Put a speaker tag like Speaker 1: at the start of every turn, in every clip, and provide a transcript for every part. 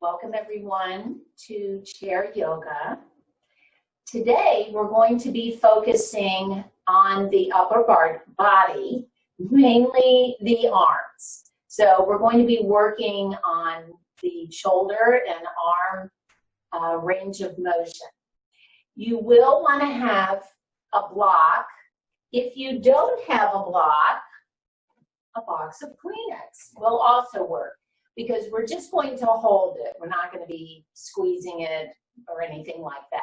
Speaker 1: Welcome everyone to Chair Yoga. Today we're going to be focusing on the upper body, mainly the arms. So we're going to be working on the shoulder and arm range of motion. You will want to have a block. If you don't have a block, a box of Kleenex will also work, because we're just going to hold it. We're not going to be squeezing it or anything like that.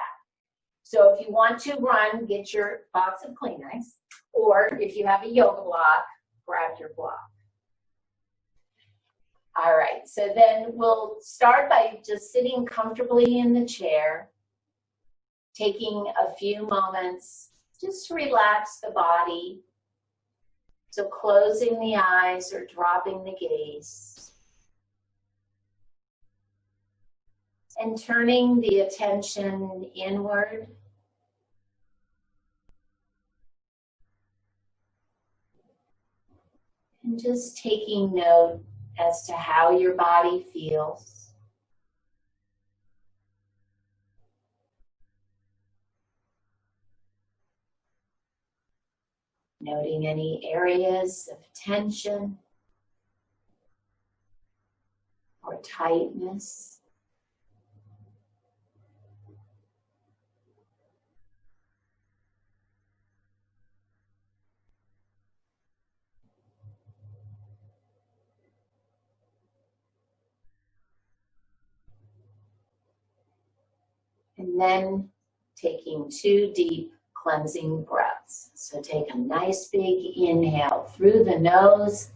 Speaker 1: So if you want to run, get your box of Kleenex, or if you have a yoga block, grab your block. All right, so then we'll start by just sitting comfortably in the chair, taking a few moments just to relax the body. So closing the eyes or dropping the gaze. And turning the attention inward. And just taking note as to how your body feels. Noting any areas of tension or tightness. And then taking 2 deep cleansing breaths. So take a nice big inhale through the nose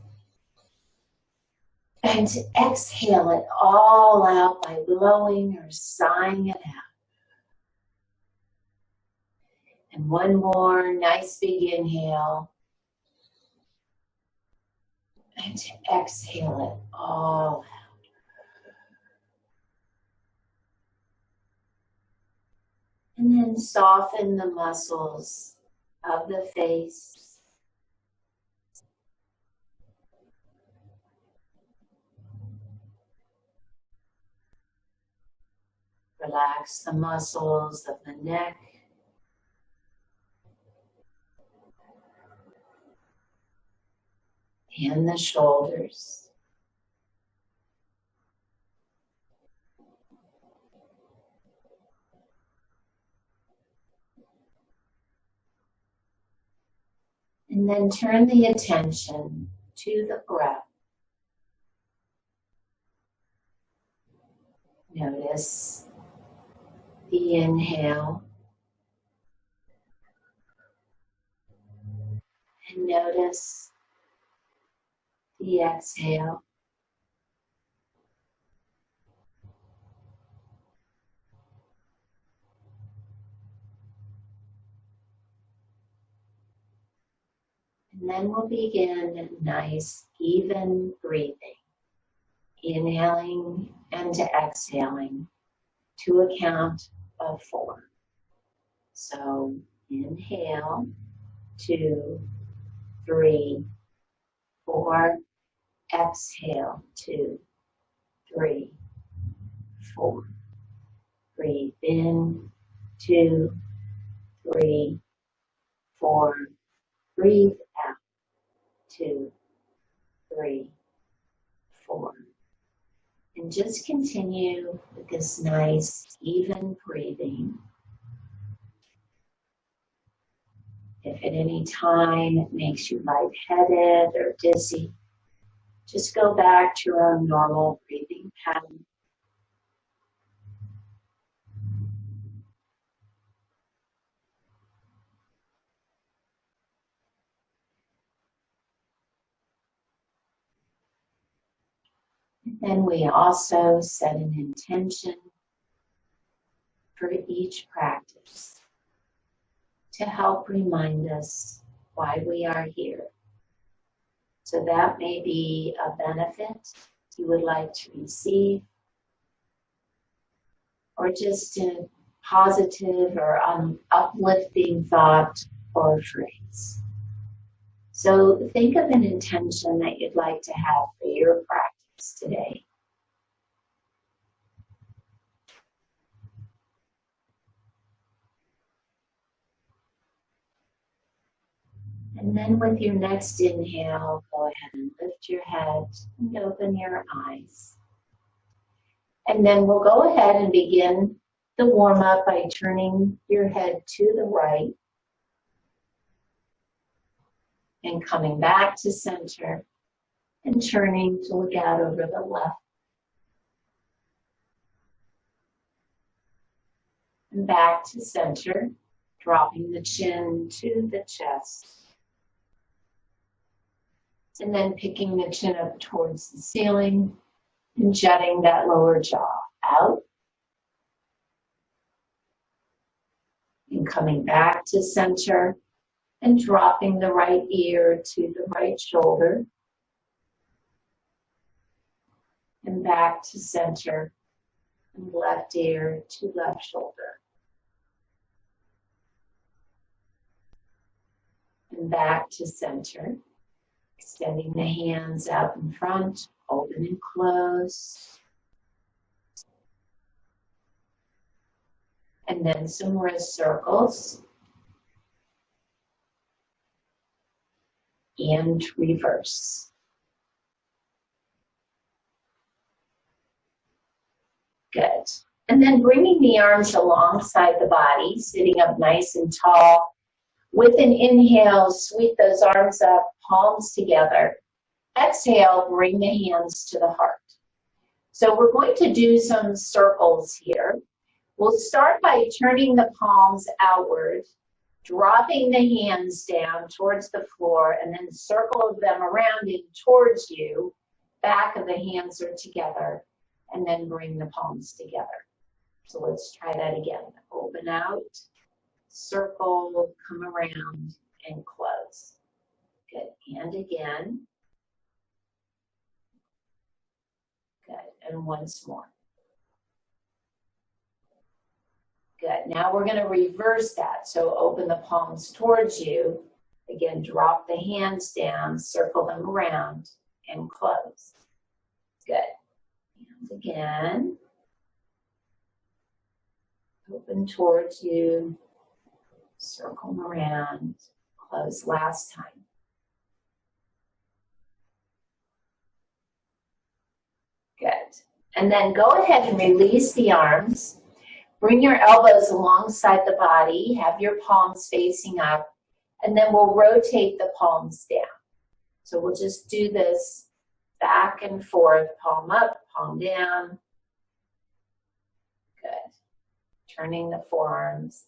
Speaker 1: and exhale it all out by blowing or sighing it out. And one more nice big inhale and exhale it all out. And then soften the muscles of the face. Relax the muscles of the neck. And the shoulders. And then turn the attention to the breath. Notice the inhale. And notice the exhale. And then we'll begin nice, even breathing. Inhaling and exhaling to a count of 4. So inhale, 2, 3, 4. Exhale, 2, 3, 4. Breathe in, 2, 3, 4. Breathe out, 2, 3, 4. And just continue with this nice, even breathing. If at any time it makes you lightheaded or dizzy, just go back to your own normal breathing pattern. Then we also set an intention for each practice to help remind us why we are here. So that may be a benefit you would like to receive, or just a positive or uplifting thought or phrase. So think of an intention that you'd like to have for your practice today. And then with your next inhale, go ahead and lift your head and open your eyes. And then we'll go ahead and begin the warm-up by turning your head to the right and coming back to center and turning to look out over the left. And back to center, dropping the chin to the chest. And then picking the chin up towards the ceiling and jutting that lower jaw out. And coming back to center and dropping the right ear to the right shoulder. And back to center and left ear to left shoulder. And back to center. Extending the hands out in front, open and close. And then some wrist circles. And reverse. Good. And then bringing the arms alongside the body, sitting up nice and tall. With an inhale, sweep those arms up, palms together. Exhale, bring the hands to the heart. So we're going to do some circles here. We'll start by turning the palms outward, dropping the hands down towards the floor, and then circle them around and towards you. Back of the hands are together, and then bring the palms together. So let's try that again. Open out. Circle, come around, and close. Good. And again. Good. And once more. Good. Now we're going to reverse that. So open the palms towards you. Again, drop the hands down, circle them around, and close. Good. And again. Open towards you. Circle them around, close last time. Good. And then go ahead and release the arms. Bring your elbows alongside the body, have your palms facing up, and then we'll rotate the palms down. So we'll just do this back and forth, palm up, palm down. Good. Turning the forearms.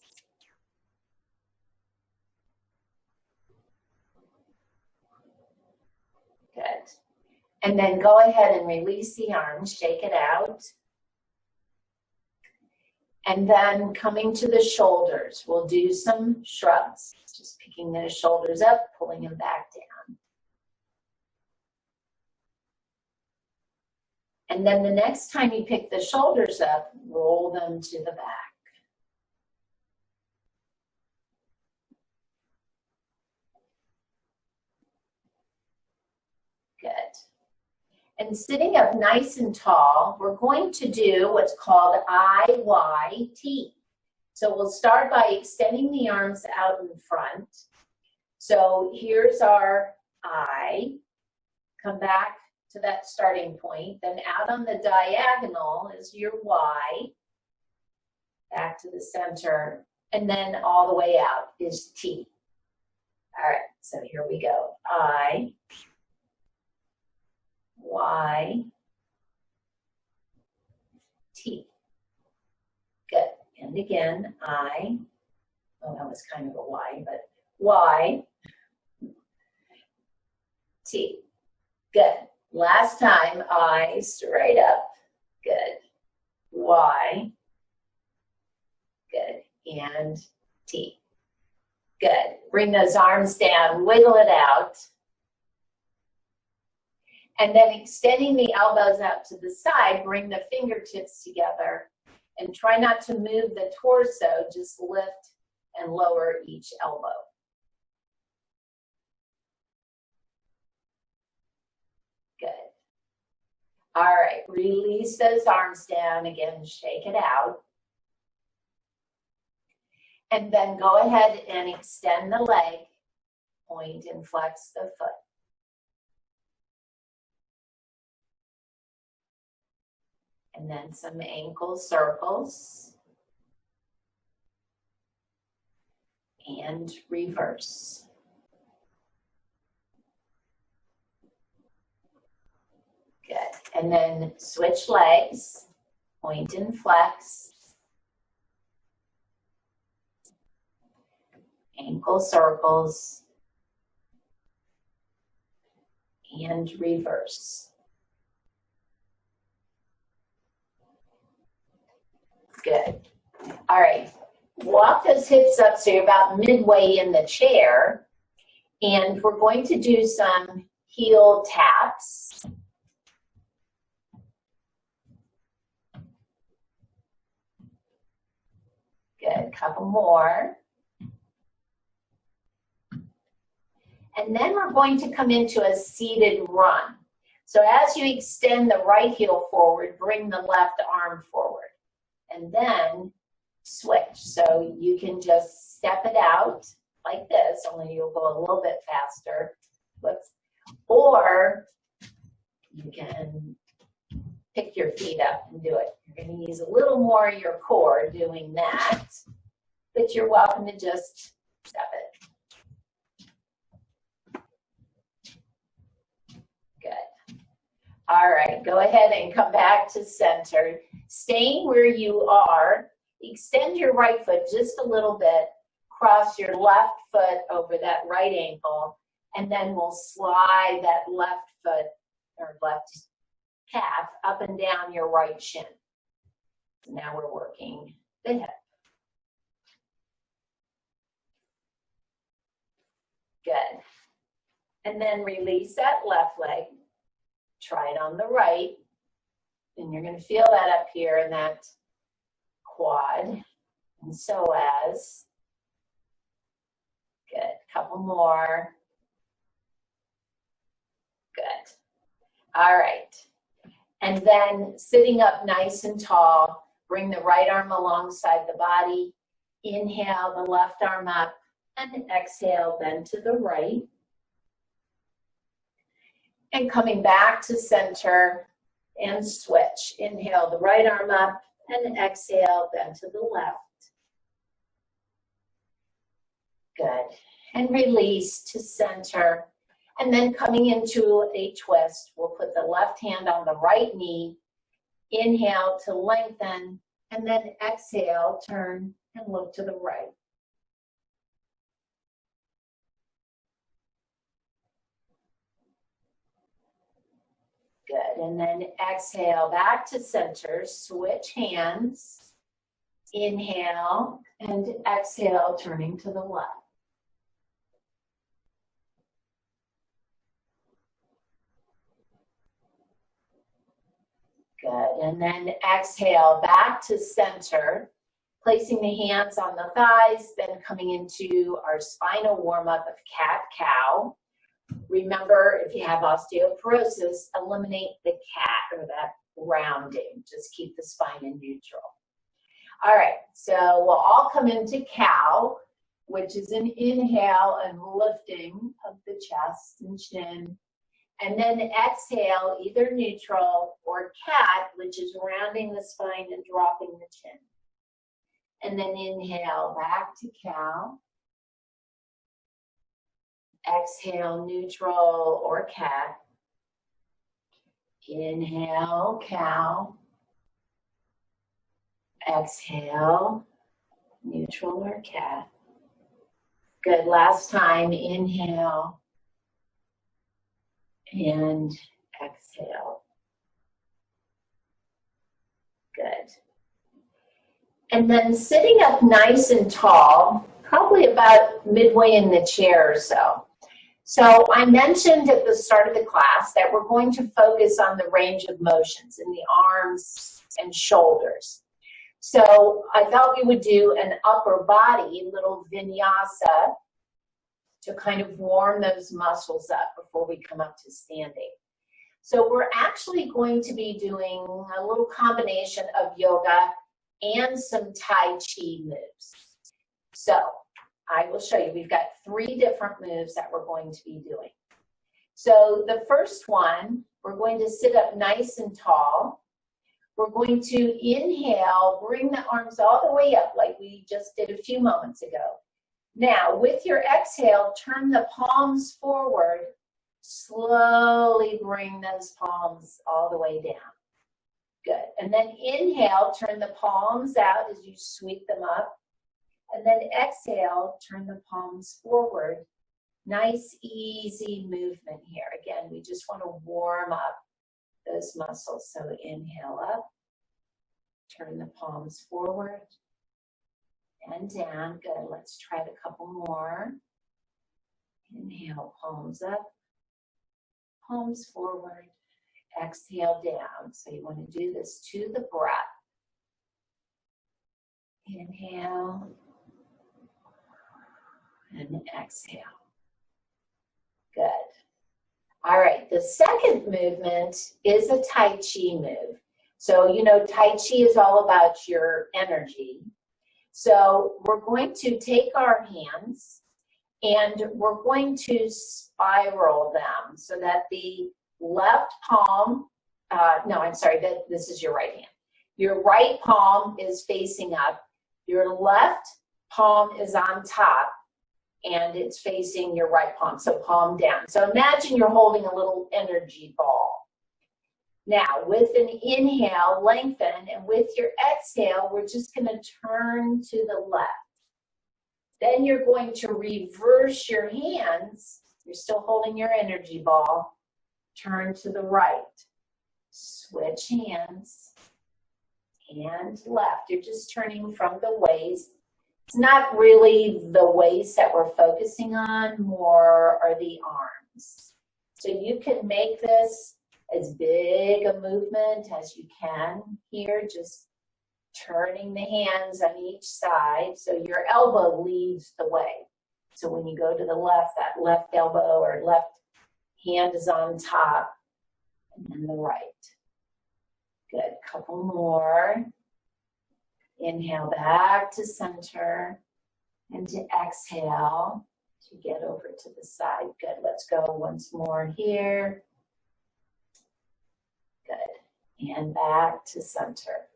Speaker 1: Good. And then go ahead and release the arms, shake it out. And then coming to the shoulders, we'll do some shrugs. Just picking those shoulders up, pulling them back down. And then the next time you pick the shoulders up, roll them to the back. Good. And sitting up nice and tall, we're going to do what's called IYT. So we'll start by extending the arms out in front. So here's our I. Come back to that starting point. Then out on the diagonal is your Y. Back to the center. And then all the way out is T. All right, so here we go. I. Y, T. Good. And again, I. Oh, that was kind of a Y, but Y, T. Good. Last time, I, straight up. Good. Y. Good. And T. Good. Bring those arms down, wiggle it out. And then extending the elbows out to the side, bring the fingertips together and try not to move the torso, just lift and lower each elbow. Good. All right, release those arms down again, shake it out. And then go ahead and extend the leg Point and flex the foot. And then some ankle circles. And reverse. Good. And then switch legs. Point and flex. Ankle circles. And reverse. Good. All right. Walk those hips up so you're about midway in the chair. And we're going to do some heel taps. Good. Couple more. And then we're going to come into a seated run. So as you extend the right heel forward, bring the left arm forward. And then switch. So you can just step it out like this, only you'll go a little bit faster. Whoops. Or you can pick your feet up and do it. You're going to use a little more of your core doing that, but you're welcome to just step it. Good. All right, go ahead and come back to center. Staying where you are, extend your right foot just a little bit, cross your left foot over that right ankle, and then we'll slide that left foot or left calf up and down your right shin. So now we're working the hip. Good. And then release that left leg. Try it on the right. And you're going to feel that up here in that quad and psoas. Good. Couple more. Good. All right. And then sitting up nice and tall, bring the right arm alongside the body. Inhale the left arm up and exhale, bend to the right. And coming back to center and switch. Inhale the right arm up and exhale, bend to the left. Good. And release to center. And then coming into a twist, we'll put the left hand on the right knee. Inhale to lengthen, and then exhale, turn and look to the right. Good. And then exhale back to center. Switch hands. Inhale and exhale, turning to the left. Good. And then exhale back to center, placing the hands on the thighs, then coming into our spinal warm-up of cat-cow. Remember, if you have osteoporosis, eliminate the cat or that rounding. Just keep the spine in neutral. All right, so we'll all come into cow, which is an inhale and lifting of the chest and chin. And then exhale, either neutral or cat, which is rounding the spine and dropping the chin. And then inhale, back to cow. Exhale, neutral or cat. Inhale, cow. Exhale, neutral or cat. Good, last time, inhale. And exhale. Good. And then sitting up nice and tall, probably about midway in the chair or so. So I mentioned at the start of the class that we're going to focus on the range of motions in the arms and shoulders. So I thought we would do an upper body, little vinyasa, to kind of warm those muscles up before we come up to standing. So we're actually going to be doing a little combination of yoga and some Tai Chi moves. So I will show you. We've got 3 different moves that we're going to be doing. So the first one, we're going to sit up nice and tall. We're going to inhale, bring the arms all the way up like we just did a few moments ago. Now, with your exhale, turn the palms forward. Slowly bring those palms all the way down. Good. And then inhale, turn the palms out as you sweep them up. And then exhale, turn the palms forward. Nice, easy movement here. Again, we just want to warm up those muscles. So inhale up, turn the palms forward and down. Good. Let's try it a couple more. Inhale, palms up, palms forward, exhale down. So you want to do this to the breath. Inhale and exhale. Good. All right, the second movement is a Tai Chi move. So, you know, Tai Chi is all about your energy. So we're going to take our hands and we're going to spiral them so that the left palm, this is your right hand. Your right palm is facing up. Your left palm is on top. And it's facing your right palm, so palm down. So imagine you're holding a little energy ball. Now, with an inhale, lengthen, and with your exhale, we're just going to turn to the left. Then you're going to reverse your hands. You're still holding your energy ball. Turn to the right. Switch hands. And left. You're just turning from the waist. It's not really the waist that we're focusing on, more are the arms. So you can make this as big a movement as you can here, just turning the hands on each side so your elbow leads the way. So when you go to the left, that left elbow or left hand is on top, and then the right. Good, couple more. Inhale back to center and to exhale to get over to the side. Good. Let's go once more here. Good. And back to center.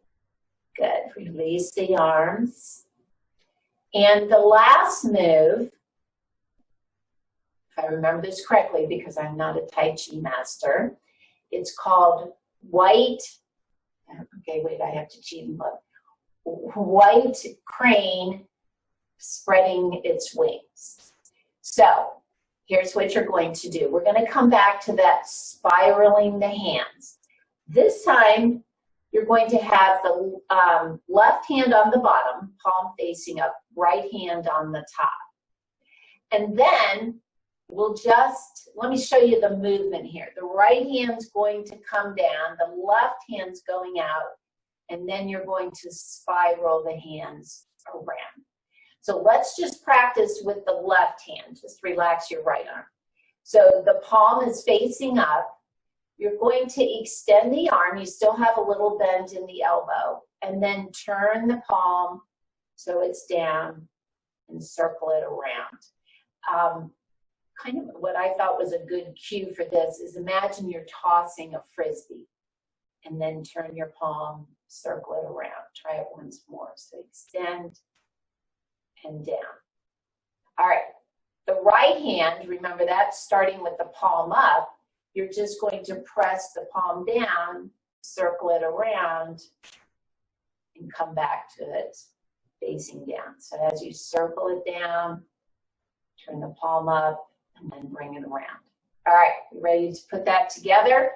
Speaker 1: Good. Release the arms. And the last move, if I remember this correctly because I'm not a Tai Chi master, it's called white. Okay, wait, I have to cheat and look. White crane spreading its wings. So here's what you're going to do. We're going to come back to that spiraling the hands. This time you're going to have the left hand on the bottom, palm facing up, right hand on the top. And then we'll just, let me show you the movement here. The right hand's going to come down, the left hand's going out, and then you're going to spiral the hands around. So let's just practice with the left hand. Just relax your right arm. So the palm is facing up. You're going to extend the arm. You still have a little bend in the elbow. And then turn the palm so it's down and circle it around. Kind of what I thought was a good cue for this is imagine you're tossing a Frisbee. And then turn your palm, circle it around. Try it once more. So extend and down. All right. The right hand, remember that's starting with the palm up. You're just going to press the palm down, circle it around, and come back to it facing down. So as you circle it down, turn the palm up, and then bring it around. All right. You ready to put that together?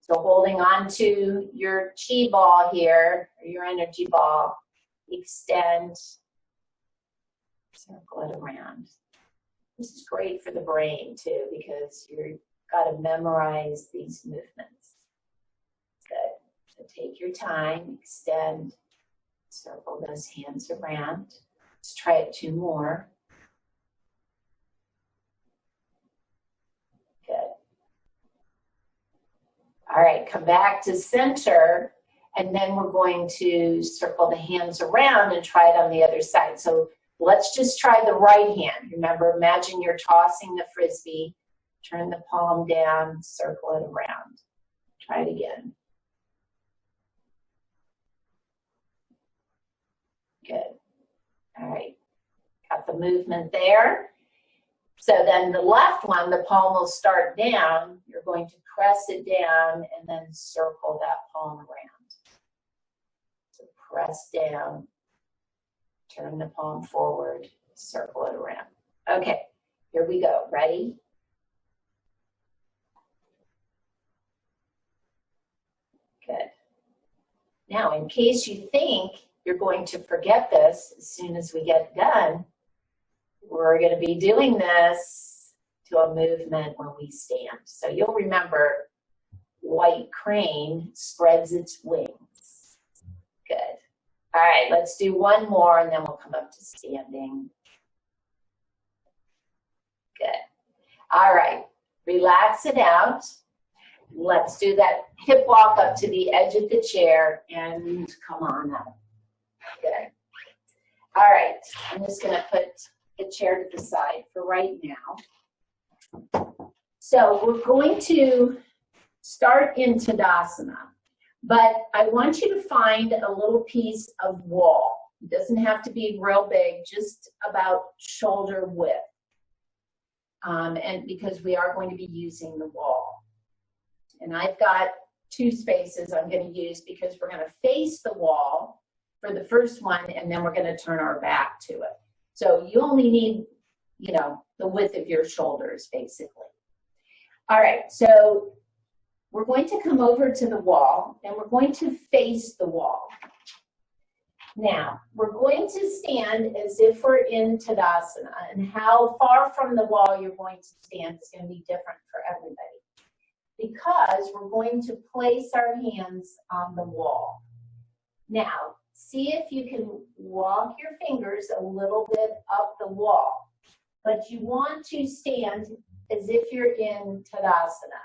Speaker 1: So holding on to your chi ball here, or your energy ball, extend, circle it around. This is great for the brain too, because you've got to memorize these movements. Good. So take your time, extend, circle those hands around. Let's try it 2 more. All right, come back to center, and then we're going to circle the hands around and try it on the other side. So Let's just try the right hand. Remember, imagine you're tossing the frisbee. Turn the palm down, circle it around. Try it again. Good. All right. Got the movement there. So then the left one, the palm will start down. You're going to press it down and then circle that palm around. So press down, turn the palm forward, circle it around. Okay, here we go. Ready? Good. Now, in case you think you're going to forget this as soon as we get done, we're going to be doing this to a movement when we stand. So you'll remember white crane spreads its wings. Good. All right, let's do one more and then we'll come up to standing. Good. All right, relax it out. Let's do that hip walk up to the edge of the chair and come on up. Good. All right, I'm just going to put the chair to the side for right now. So we're going to start in Tadasana, but I want you to find a little piece of wall. It doesn't have to be real big, just about shoulder width. And because we are going to be using the wall. And I've got 2 spaces I'm going to use because we're going to face the wall for the first one, and then we're going to turn our back to it. So you only need, the width of your shoulders, basically. All right, so we're going to come over to the wall, and we're going to face the wall. Now, we're going to stand as if we're in Tadasana, and how far from the wall you're going to stand is going to be different for everybody, because we're going to place our hands on the wall. Now, see if you can walk your fingers a little bit up the wall, but you want to stand as if you're in Tadasana.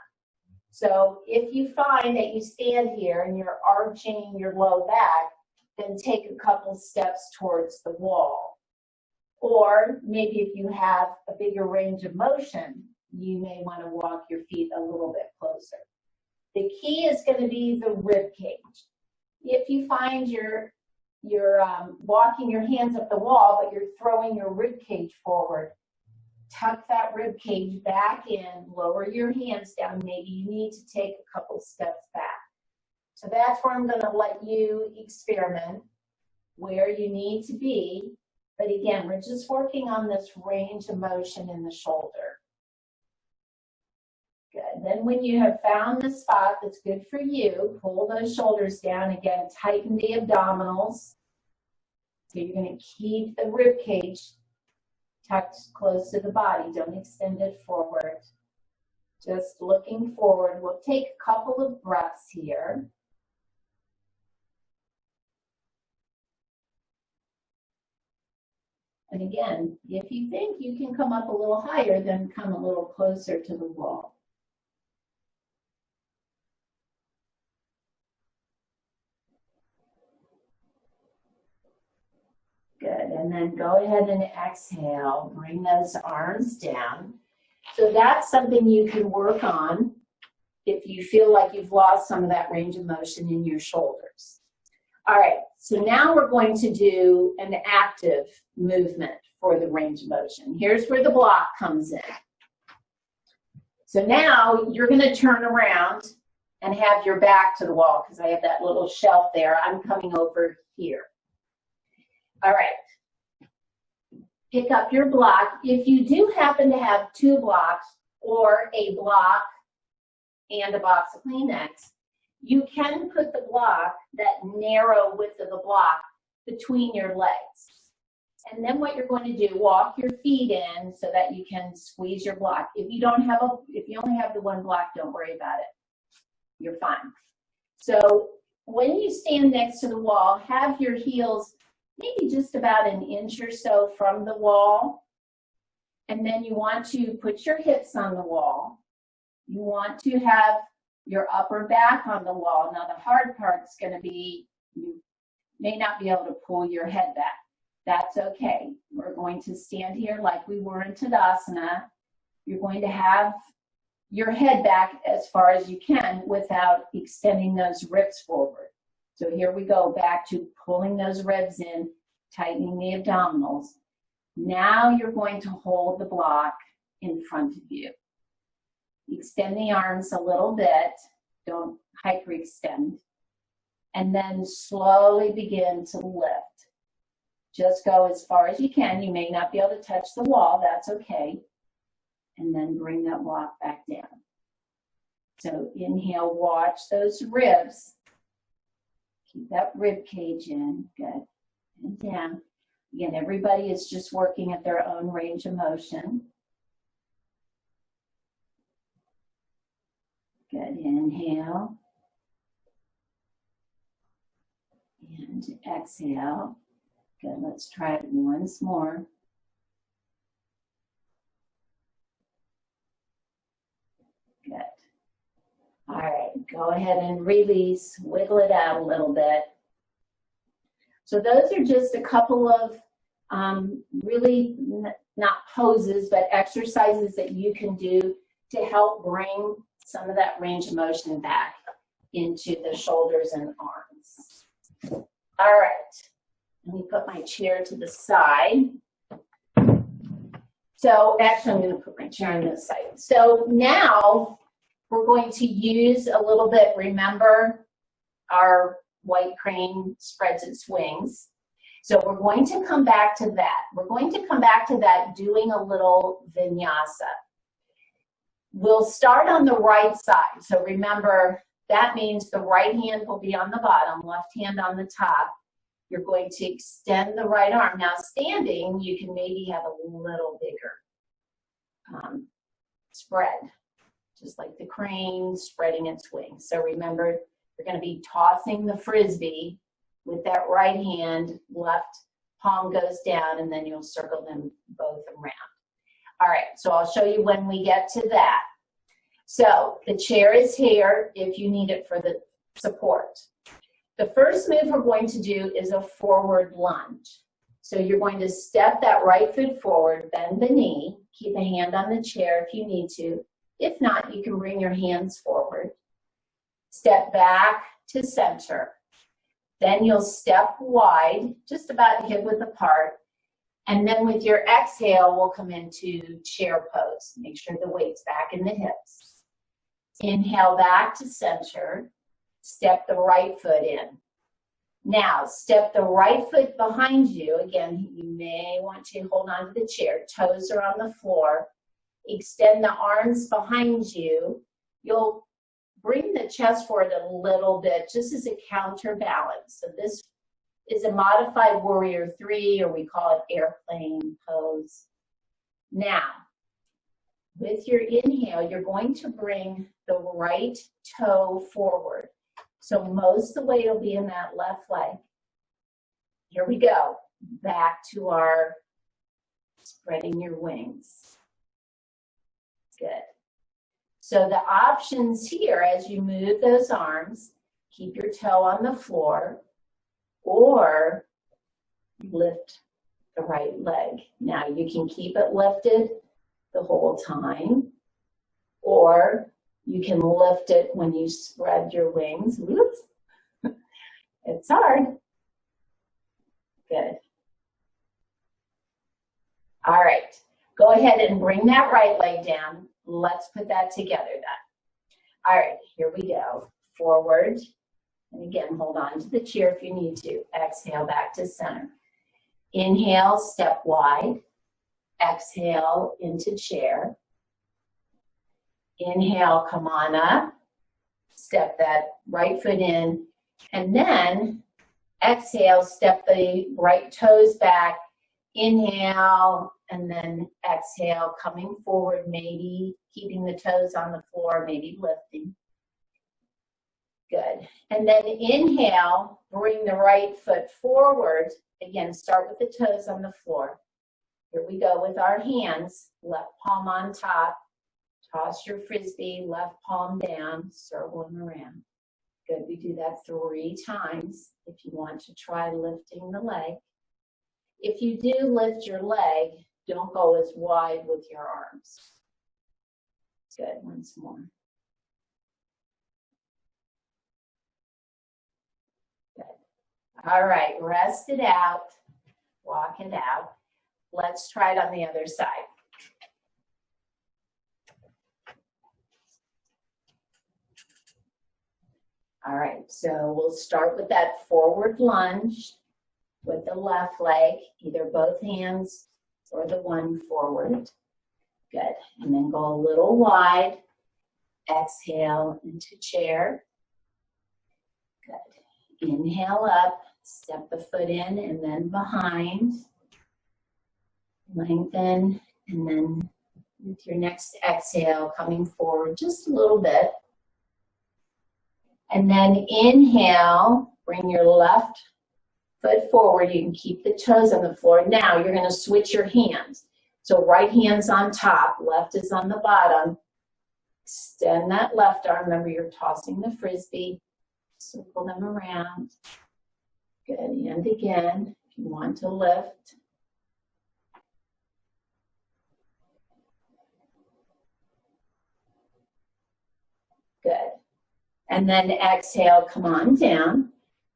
Speaker 1: So if you find that you stand here and you're arching your low back, then take a couple steps towards the wall. Or maybe if you have a bigger range of motion, you may want to walk your feet a little bit closer. The key is going to be the rib cage. If you find you're walking your hands up the wall, but you're throwing your rib cage forward, tuck that rib cage back in, lower your hands down. Maybe you need to take a couple steps back. So that's where I'm going to let you experiment where you need to be. But again, we're just working on this range of motion in the shoulder. Good. Then when you have found the spot that's good for you, pull those shoulders down. Again, tighten the abdominals. So you're going to keep the rib cage tucked close to the body. Don't extend it forward. Just looking forward. We'll take a couple of breaths here. And again, if you think you can come up a little higher, then come a little closer to the wall. Good, and then go ahead and exhale. Bring those arms down. So that's something you can work on if you feel like you've lost some of that range of motion in your shoulders. All right, so now we're going to do an active movement for the range of motion. Here's where the block comes in. So now you're going to turn around and have your back to the wall because I have that little shelf there. I'm coming over here. All right. Pick up your block. If you do happen to have 2 blocks or a block and a box of Kleenex, you can put the block, that narrow width of the block, between your legs. And then what you're going to do, walk your feet in so that you can squeeze your block. If you only have the 1 block, don't worry about it. You're fine. So when you stand next to the wall, have your heels maybe just about an inch or so from the wall. And then you want to put your hips on the wall. You want to have your upper back on the wall. Now the hard part's going to be, you may not be able to pull your head back. That's okay. We're going to stand here like we were in Tadasana. You're going to have your head back as far as you can without extending those ribs forward. So here we go, back to pulling those ribs in, tightening the abdominals. Now you're going to hold the block in front of you. Extend the arms a little bit, don't hyperextend, and then slowly begin to lift. Just go as far as you can. You may not be able to touch the wall, that's okay. And then bring that block back down. So inhale, watch those ribs. Keep that rib cage in, good. And down. Again, everybody is just working at their own range of motion. Good, inhale. And exhale. Good, let's try it once more. Good. All right, go ahead and release, wiggle it out a little bit. So those are just a couple of really not poses, but exercises that you can do to help bring some of that range of motion back into the shoulders and arms. All right, let me put my chair to the side. So actually, I'm going to put my chair on this side. So now we're going to use a little bit, remember our white crane spreads its wings. So we're going to come back to that. We're going to come back to that doing a little vinyasa. We'll start on the right side. So remember, that means the right hand will be on the bottom, left hand on the top. You're going to extend the right arm. Now standing, you can maybe have a little bigger spread, just like the crane spreading its wings. So remember, you're going to be tossing the frisbee with that right hand, left palm goes down, and then you'll circle them both around. All right, so I'll show you when we get to that. So the chair is here if you need it for the support. The first move we're going to do is a forward lunge. So you're going to step that right foot forward, bend the knee, keep a hand on the chair if you need to. If not, you can bring your hands forward. Step back to center. Then you'll step wide, just about hip width apart. And then with your exhale, we'll come into chair pose. Make sure the weight's back in the hips. Inhale back to center. Step the right foot in. Now, step the right foot behind you. Again, you may want to hold on to the chair. Toes are on the floor. Extend the arms behind you. You'll bring the chest forward a little bit, just as a counterbalance. So this is a modified warrior 3, or we call it airplane pose. Now, with your inhale, you're going to bring the right toe forward. So most of the weight will be in that left leg. Here we go. Back to our spreading your wings. Good. So the options here, as you move those arms, keep your toe on the floor or lift the right leg. Now you can keep it lifted the whole time, or you can lift it when you spread your wings. Whoops. It's hard. Good. All right. Go ahead and bring that right leg down. Let's put that together then. All right, here we go. Forward. And again, hold on to the chair if you need to. Exhale back to center. Inhale, step wide. Exhale into chair. Inhale, come on up. Step that right foot in. And then exhale, step the right toes back. Inhale, and then exhale, coming forward, maybe keeping the toes on the floor, maybe lifting. Good. And then inhale, bring the right foot forward. Again, start with the toes on the floor. Here we go with our hands, left palm on top. Toss your frisbee, left palm down, circling around. Good, we do that 3 times if you want to try lifting the leg. If you do lift your leg, don't go as wide with your arms. Good, once more. Good. All right, rest it out, walk it out. Let's try it on the other side. All right, so we'll start with that forward lunge with the left leg, either both hands or the one forward. Good, and then go a little wide. Exhale into chair. Good. Inhale up, step the foot in and then behind. Lengthen, and then with your next exhale, coming forward just a little bit. And then inhale, bring your left foot forward. You can keep the toes on the floor. Now you're going to switch your hands. So right hand's on top, left is on the bottom. Extend that left arm. Remember, you're tossing the frisbee. Circle them around. Good, and again, if you want to lift. Good. And then exhale, come on down.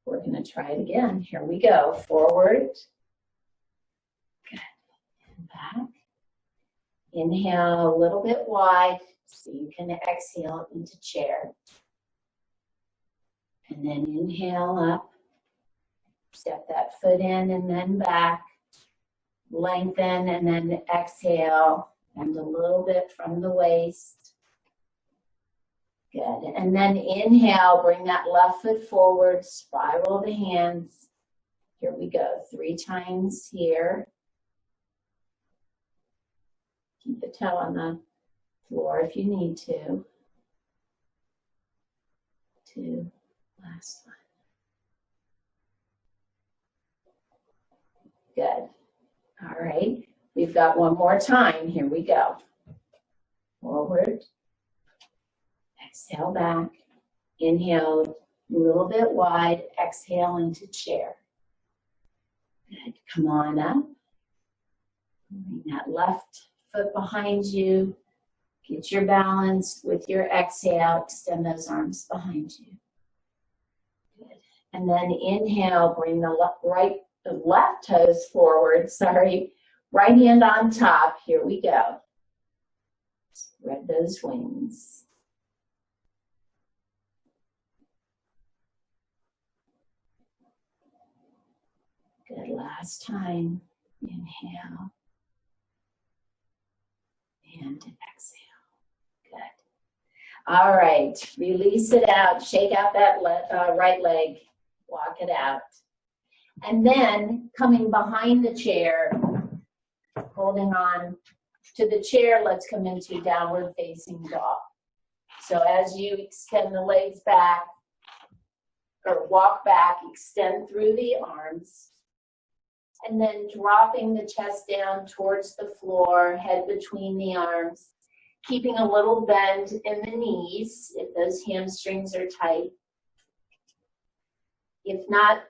Speaker 1: We're going to try it again. Here we go. Forward. Good. And back. Inhale a little bit wide so you can exhale into chair. And then inhale up. Step that foot in and then back. Lengthen and then exhale. Bend a little bit from the waist. Good. And then inhale, bring that left foot forward, spiral the hands. Here we go. 3 times here. Keep the toe on the floor if you need to. 2, last one. Good. All right. We've got one more time. Here we go. Forward. Exhale back. Inhale a little bit wide. Exhale into chair. Good. Come on up. Bring that left foot behind you. Get your balance with your exhale. Extend those arms behind you. Good. And then inhale. Bring the left toes forward. Sorry. Right hand on top. Here we go. Spread those wings. Good, last time. Inhale. And exhale. Good. All right, release it out. Shake out that right leg. Walk it out. And then coming behind the chair, holding on to the chair, let's come into downward facing dog. So as you extend the legs back, or walk back, extend through the arms. And then dropping the chest down towards the floor, head between the arms, keeping a little bend in the knees if those hamstrings are tight. If not,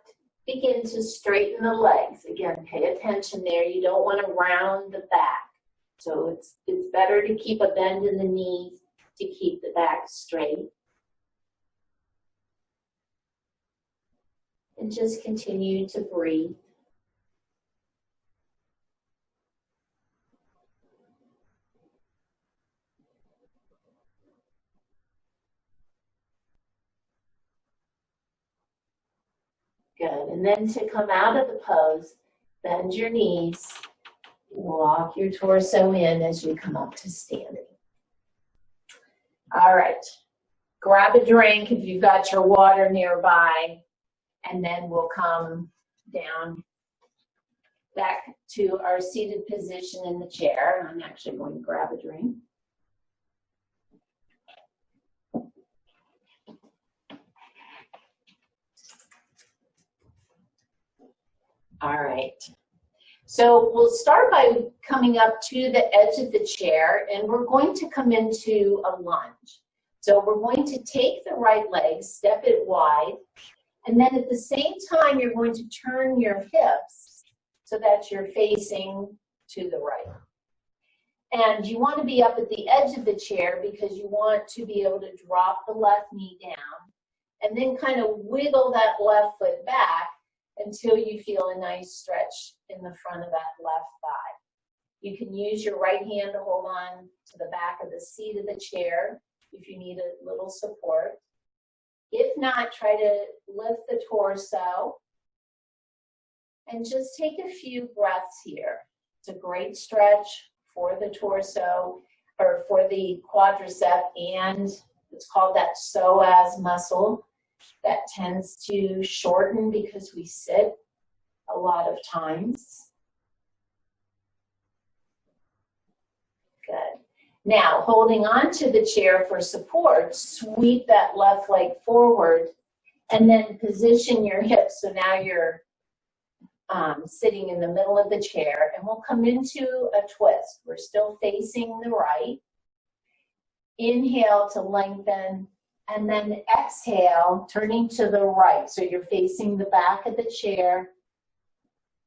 Speaker 1: begin to straighten the legs. Again, pay attention there. You don't want to round the back. So it's better to keep a bend in the knees to keep the back straight. And just continue to breathe. Good. And then to come out of the pose, bend your knees. Walk your torso in as you come up to standing. All right. Grab a drink if you've got your water nearby. And then we'll come down back to our seated position in the chair. I'm actually going to grab a drink. All right. So we'll start by coming up to the edge of the chair, and we're going to come into a lunge. So we're going to take the right leg, step it wide, and then at the same time, you're going to turn your hips so that you're facing to the right. And you want to be up at the edge of the chair because you want to be able to drop the left knee down and then kind of wiggle that left foot back until you feel a nice stretch in the front of that left thigh. You can use your right hand to hold on to the back of the seat of the chair if you need a little support. If not, try to lift the torso and just take a few breaths here. It's a great stretch for the torso or for the quadricep, and it's called that psoas muscle that tends to shorten because we sit a lot of times. Good. Now, holding on to the chair for support, sweep that left leg forward and then position your hips. So now you're sitting in the middle of the chair, and we'll come into a twist. We're still facing the right. Inhale to lengthen, and then exhale, turning to the right. So you're facing the back of the chair.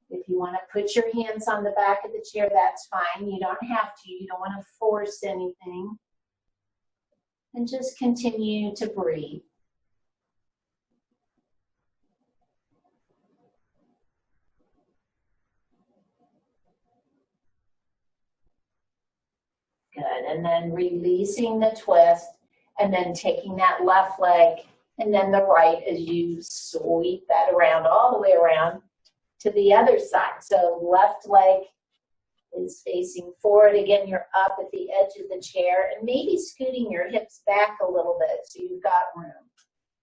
Speaker 1: If you want to put your hands on the back of the chair, that's fine. You don't have to. You don't want to force anything. And just continue to breathe. Good. And then releasing the twist, and then taking that left leg and then the right as you sweep that around, all the way around to the other side. So left leg is facing forward. Again, you're up at the edge of the chair and maybe scooting your hips back a little bit so you've got room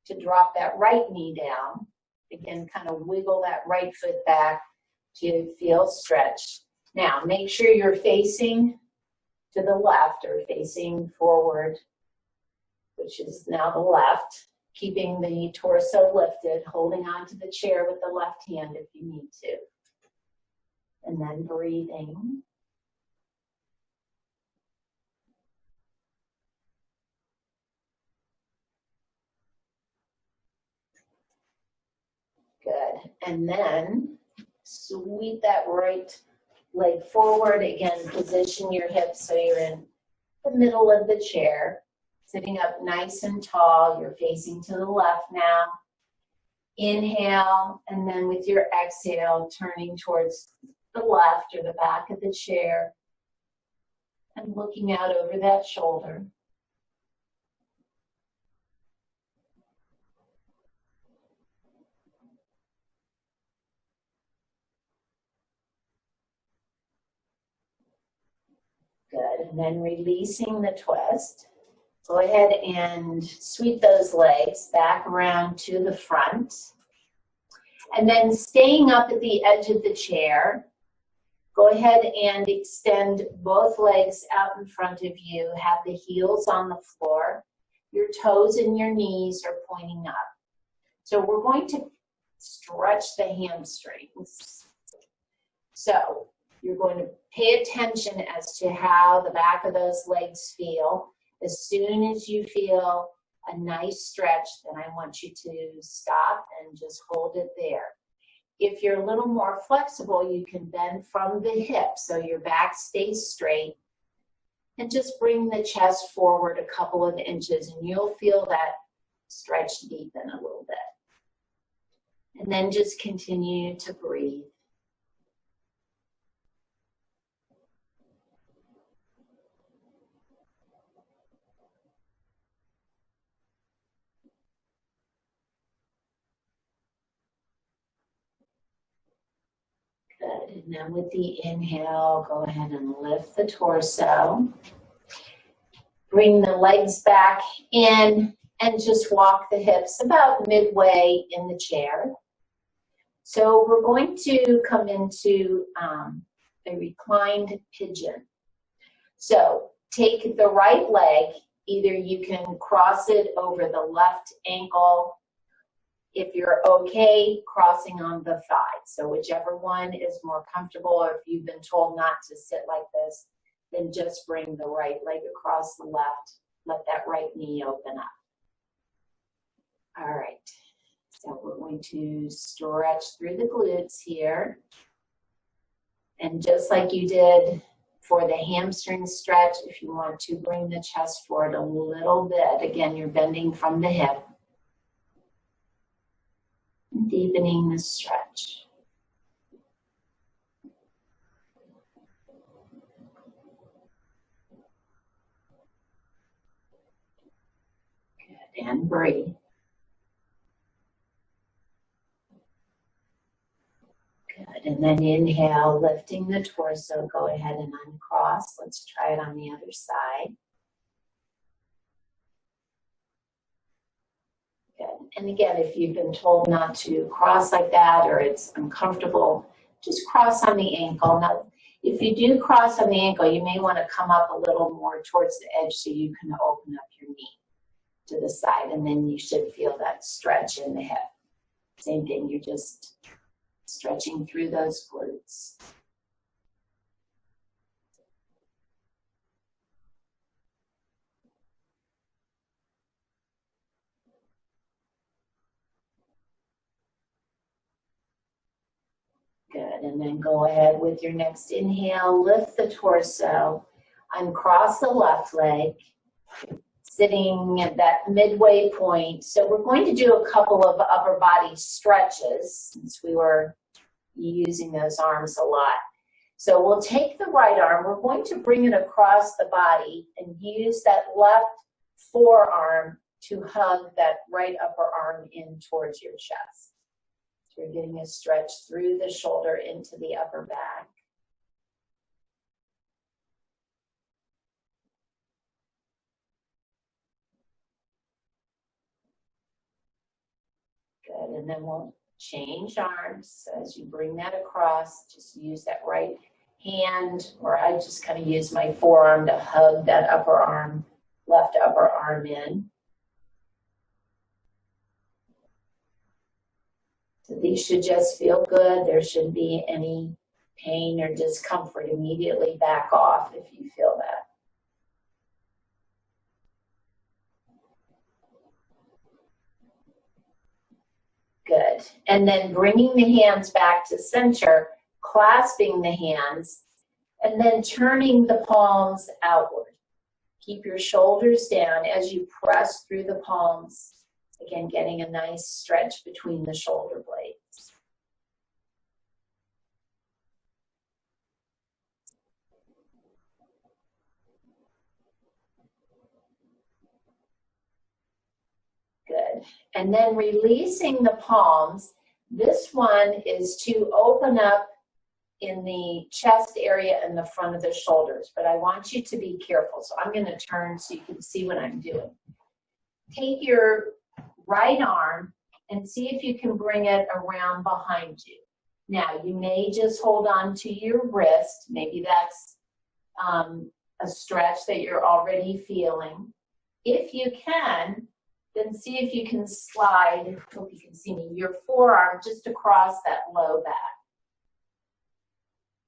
Speaker 1: to drop that right knee down. Again, kind of wiggle that right foot back to feel stretched. Now, make sure you're facing to the left or facing forward, which is now the left, keeping the torso lifted, holding onto the chair with the left hand if you need to. And then breathing. Good. And then sweep that right leg forward. Again, position your hips so you're in the middle of the chair. Sitting up nice and tall, you're facing to the left now. Inhale, and then with your exhale, turning towards the left or the back of the chair and looking out over that shoulder. Good, and then releasing the twist. Go ahead and sweep those legs back around to the front. And then staying up at the edge of the chair, go ahead and extend both legs out in front of you. Have the heels on the floor. Your toes and your knees are pointing up. So we're going to stretch the hamstrings. So you're going to pay attention as to how the back of those legs feel. As soon as you feel a nice stretch, then I want you to stop and just hold it there. If you're a little more flexible, you can bend from the hip so your back stays straight and just bring the chest forward a couple of inches and you'll feel that stretch deepen a little bit. And then just continue to breathe. Good. And then with the inhale, go ahead and lift the torso. Bring the legs back in and just walk the hips about midway in the chair. So we're going to come into a reclined pigeon. So take the right leg, either you can cross it over the left ankle. If you're okay, crossing on the thigh. So whichever one is more comfortable, or if you've been told not to sit like this, then just bring the right leg across the left. Let that right knee open up. All right. So we're going to stretch through the glutes here. And just like you did for the hamstring stretch, if you want to bring the chest forward a little bit, again, you're bending from the hip, deepening the stretch. Good, and breathe. Good, and then inhale, lifting the torso, go ahead and uncross. Let's try it on the other side. Good, and again, if you've been told not to cross like that or it's uncomfortable, just cross on the ankle. Now, if you do cross on the ankle, you may want to come up a little more towards the edge so you can open up your knee to the side, and then you should feel that stretch in the hip. Same thing, you're just stretching through those glutes. Good, and then go ahead with your next inhale, lift the torso, uncross the left leg, sitting at that midway point. So we're going to do a couple of upper body stretches since we were using those arms a lot. So we'll take the right arm, we're going to bring it across the body and use that left forearm to hug that right upper arm in towards your chest. So you're getting a stretch through the shoulder into the upper back. Good, and then we'll change arms. So as you bring that across, just use that right hand, or I just kind of use my forearm to hug that upper arm, left upper arm in. So these should just feel good. There shouldn't be any pain or discomfort. Immediately back off if you feel that. Good. And then bringing the hands back to center, clasping the hands, and then turning the palms outward. Keep your shoulders down as you press through the palms. Again, getting a nice stretch between the shoulder blades. Good. And then releasing the palms. This one is to open up in the chest area and the front of the shoulders, but I want you to be careful. So I'm going to turn so you can see what I'm doing. Take your right arm and see if you can bring it around behind you. Now, you may just hold on to your wrist. Maybe that's a stretch that you're already feeling. If you can, then see if you can slide, I hope you can see me, your forearm just across that low back.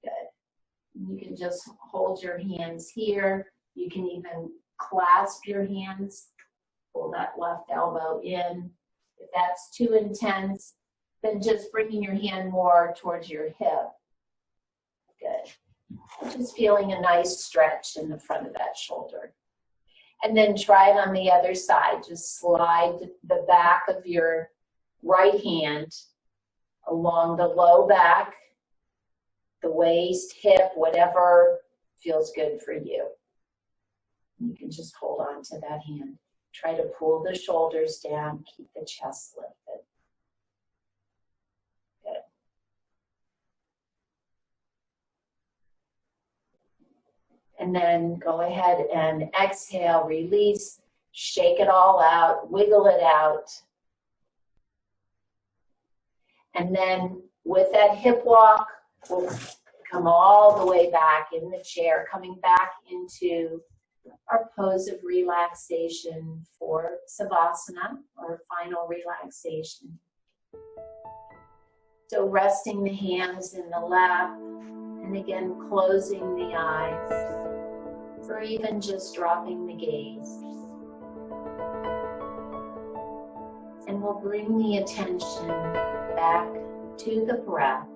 Speaker 1: Good. You can just hold your hands here. You can even clasp your hands. Pull that left elbow in. If that's too intense, then just bringing your hand more towards your hip. Good. Just feeling a nice stretch in the front of that shoulder. And then try it on the other side. Just slide the back of your right hand along the low back, the waist, hip, whatever feels good for you. You can just hold on to that hand. Try to pull the shoulders down, keep the chest lifted. Good. And then go ahead and exhale, release, shake it all out, wiggle it out. And then with that hip walk, we'll come all the way back in the chair, coming back into our pose of relaxation for Savasana, or final relaxation. So resting the hands in the lap, and again closing the eyes, or even just dropping the gaze. And we'll bring the attention back to the breath.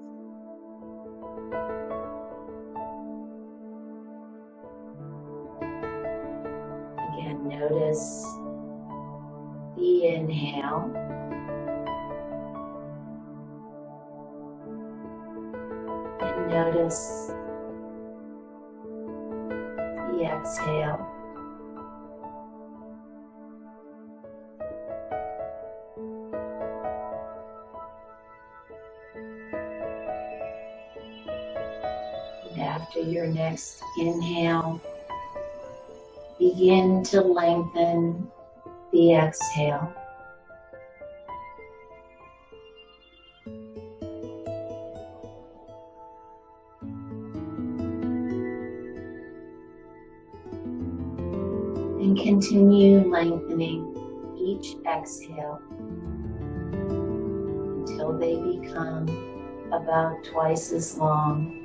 Speaker 1: inhale. And notice the exhale. And after your next inhale, begin to lengthen the exhale. And continue lengthening each exhale until they become about twice as long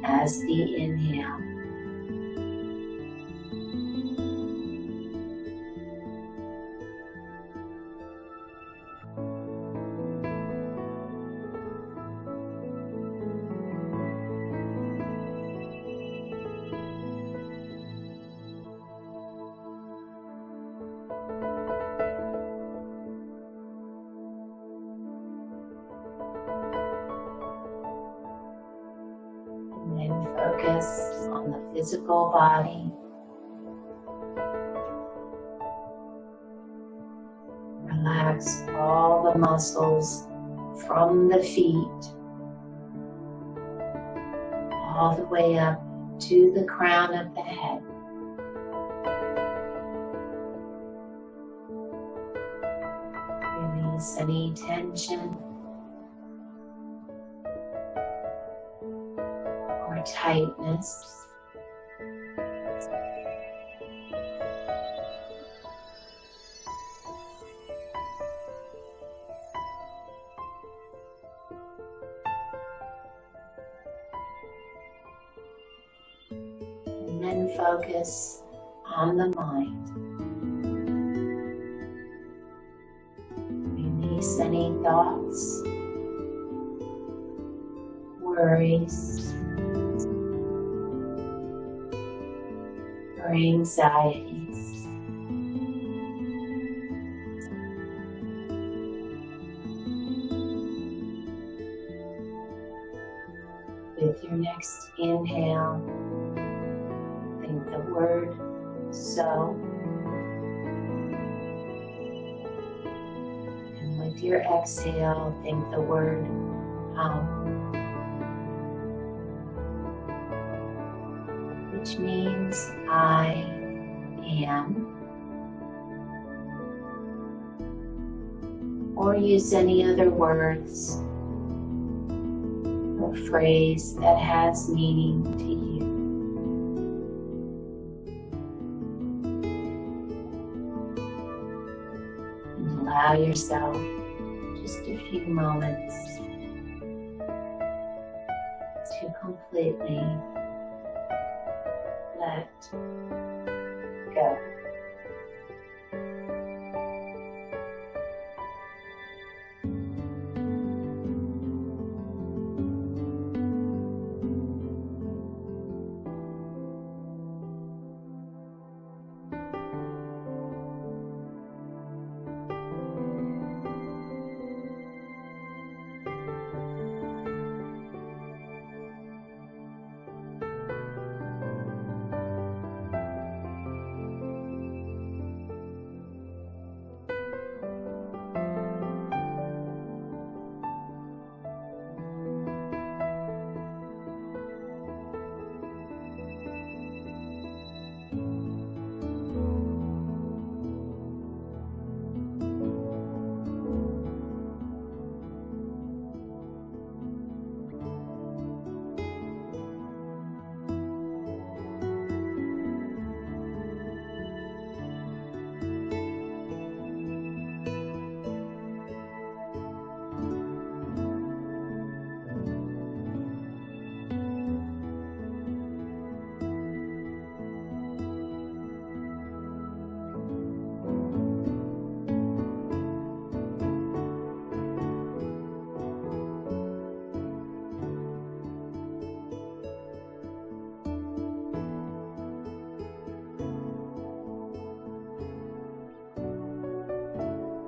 Speaker 1: as the inhale. And then focus on the physical body. Relax all the muscles from the feet all the way up to the crown of the head. Release any tension or tightness. And then focus on the mind. Release any thoughts, worries, or anxieties. With your next inhale, think the word so. And with your exhale, think the word hum, which means I am. Or use any other words or phrase that has meaning to you. And allow yourself just a few moments to completely let go.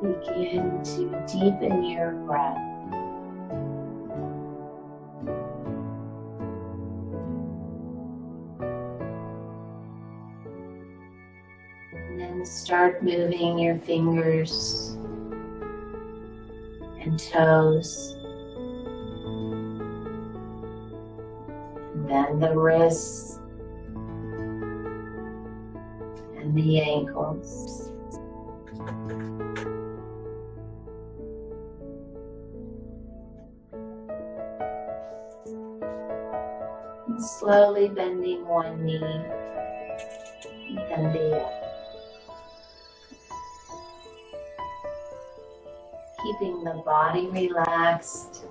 Speaker 1: Begin to deepen your breath. And then start moving your fingers and toes. And then the wrists and the ankles. And slowly bending one knee and then the other. Keeping the body relaxed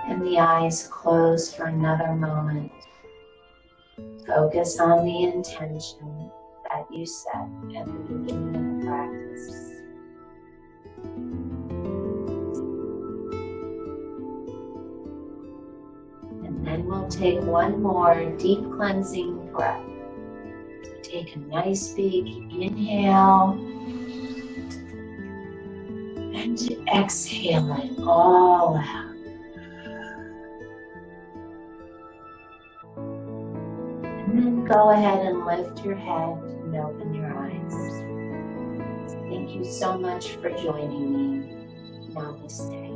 Speaker 1: and the eyes closed for another moment. Focus on the intention that you set at the beginning of the practice. And then we'll take one more deep cleansing breath. So take a nice big inhale and exhale it all out. And then go ahead and lift your head and open your eyes. Thank you so much for joining me. Namaste.